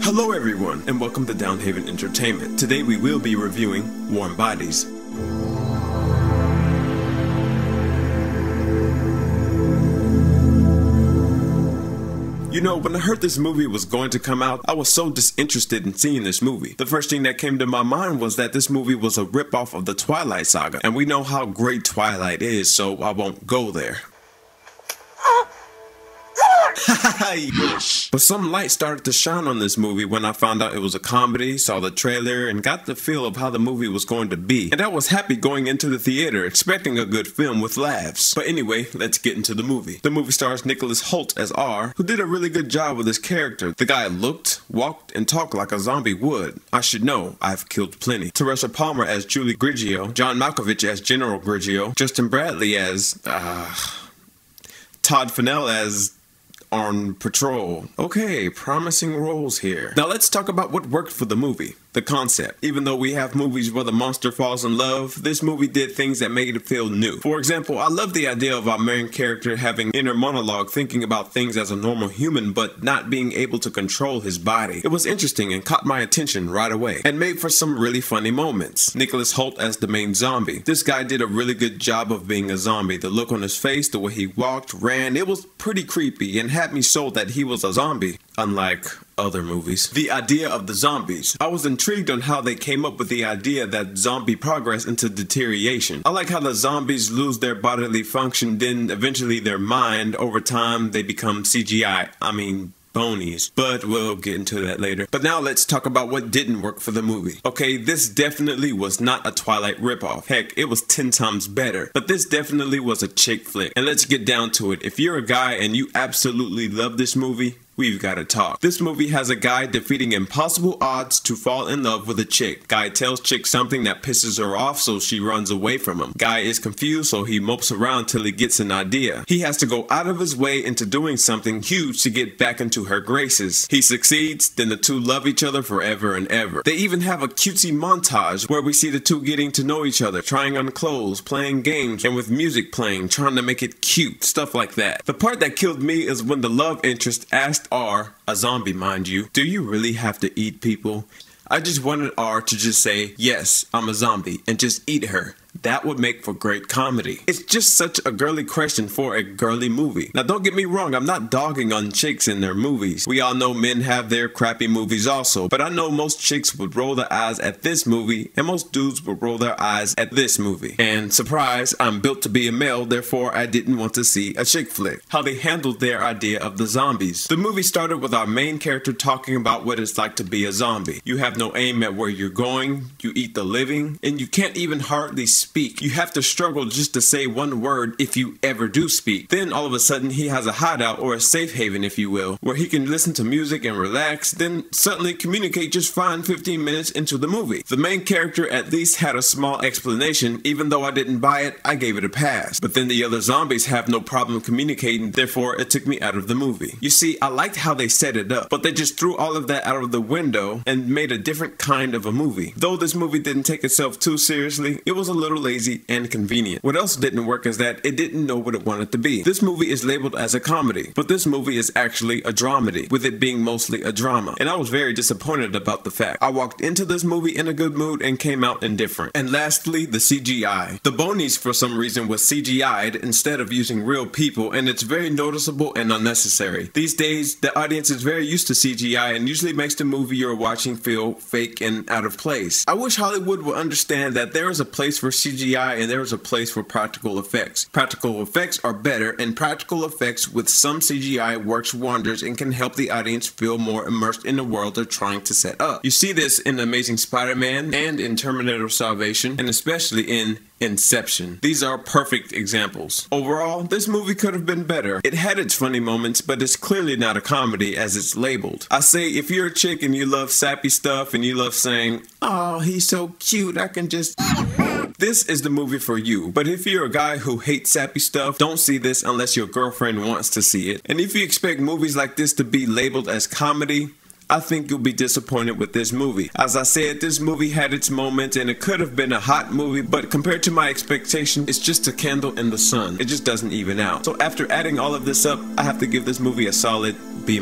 Hello everyone, and welcome to Downhaven Entertainment. Today we will be reviewing Warm Bodies. You know, when I heard this movie was going to come out, I was so disinterested in seeing this movie. The first thing that came to my mind was that this movie was a ripoff of the Twilight Saga, and we know how great Twilight is, so I won't go there. Yes. But some light started to shine on this movie when I found out it was a comedy, saw the trailer, and got the feel of how the movie was going to be. And I was happy going into the theater, expecting a good film with laughs. But anyway, let's get into the movie. The movie stars Nicholas Hoult as R, who did a really good job with his character. The guy looked, walked, and talked like a zombie would. I should know, I've killed plenty. Teresa Palmer as Julie Grigio, John Malkovich as General Grigio, Justin Bradley as, Todd Fennell as on patrol. Okay, promising roles here. Now let's talk about what worked for the movie. The concept. Even though we have movies where the monster falls in love, this movie did things that made it feel new. For example, I love the idea of our main character having inner monologue, thinking about things as a normal human, but not being able to control his body. It was interesting and caught my attention right away, and made for some really funny moments. Nicholas Hoult as the main zombie. This guy did a really good job of being a zombie. The look on his face, the way he walked, ran, it was pretty creepy and had me sold that he was a zombie, unlike other movies. The idea of the zombies. I was intrigued on how they came up with the idea that zombie progress into deterioration. I like how the zombies lose their bodily function, then eventually their mind. Over time they become CGI. Bonies. But we'll get into that later. But now let's talk about what didn't work for the movie. Okay, this definitely was not a Twilight ripoff. Heck, it was 10 times better. But this definitely was a chick flick. And let's get down to it. If you're a guy and you absolutely love this movie, we've got to talk. This movie has a guy defeating impossible odds to fall in love with a chick. Guy tells chick something that pisses her off, so she runs away from him. Guy is confused, so he mopes around till he gets an idea. He has to go out of his way into doing something huge to get back into her graces. He succeeds, then the two love each other forever and ever. They even have a cutesy montage where we see the two getting to know each other, trying on clothes, playing games, and with music playing, trying to make it cute, stuff like that. The part that killed me is when the love interest asked R, a zombie mind you, do you really have to eat people? I just wanted R to just say, yes, I'm a zombie, and just eat her. That would make for great comedy. It's just such a girly question for a girly movie. Now don't get me wrong, I'm not dogging on chicks in their movies. We all know men have their crappy movies also, but I know most chicks would roll their eyes at this movie, and most dudes would roll their eyes at this movie. And surprise, I'm built to be a male, therefore I didn't want to see a chick flick. How they handled their idea of the zombies. The movie started with our main character talking about what it's like to be a zombie. You have no aim at where you're going, you eat the living, and you can't even hardly speak. You have to struggle just to say one word if you ever do speak. Then all of a sudden he has a hideout, or a safe haven if you will, where he can listen to music and relax, then suddenly communicate just fine 15 minutes into the movie. The main character at least had a small explanation. Even though I didn't buy it, I gave it a pass. But then the other zombies have no problem communicating, therefore it took me out of the movie. You see, I liked how they set it up, but they just threw all of that out of the window and made a different kind of a movie. Though this movie didn't take itself too seriously, it was a little lazy and convenient. What else didn't work is that it didn't know what it wanted to be. This movie is labeled as a comedy, but this movie is actually a dramedy, with it being mostly a drama. And I was very disappointed about the fact. I walked into this movie in a good mood and came out indifferent. And lastly, the CGI. The Bonies for some reason was CGI'd instead of using real people, and it's very noticeable and unnecessary. These days, the audience is very used to CGI and usually makes the movie you're watching feel fake and out of place. I wish Hollywood would understand that there is a place for CGI and there is a place for practical effects. Practical effects are better, and practical effects with some CGI works wonders and can help the audience feel more immersed in the world they're trying to set up. You see this in Amazing Spider-Man and in Terminator Salvation, and especially in Inception. These are perfect examples. Overall, this movie could have been better. It had its funny moments, but it's clearly not a comedy as it's labeled. I say, if you're a chick and you love sappy stuff and you love saying, oh, he's so cute, I can just... This is the movie for you. But if you're a guy who hates sappy stuff, don't see this unless your girlfriend wants to see it. And if you expect movies like this to be labeled as comedy, I think you'll be disappointed with this movie. As I said, this movie had its moments and it could have been a hot movie, but compared to my expectation, it's just a candle in the sun. It just doesn't even out. So after adding all of this up, I have to give this movie a solid B-.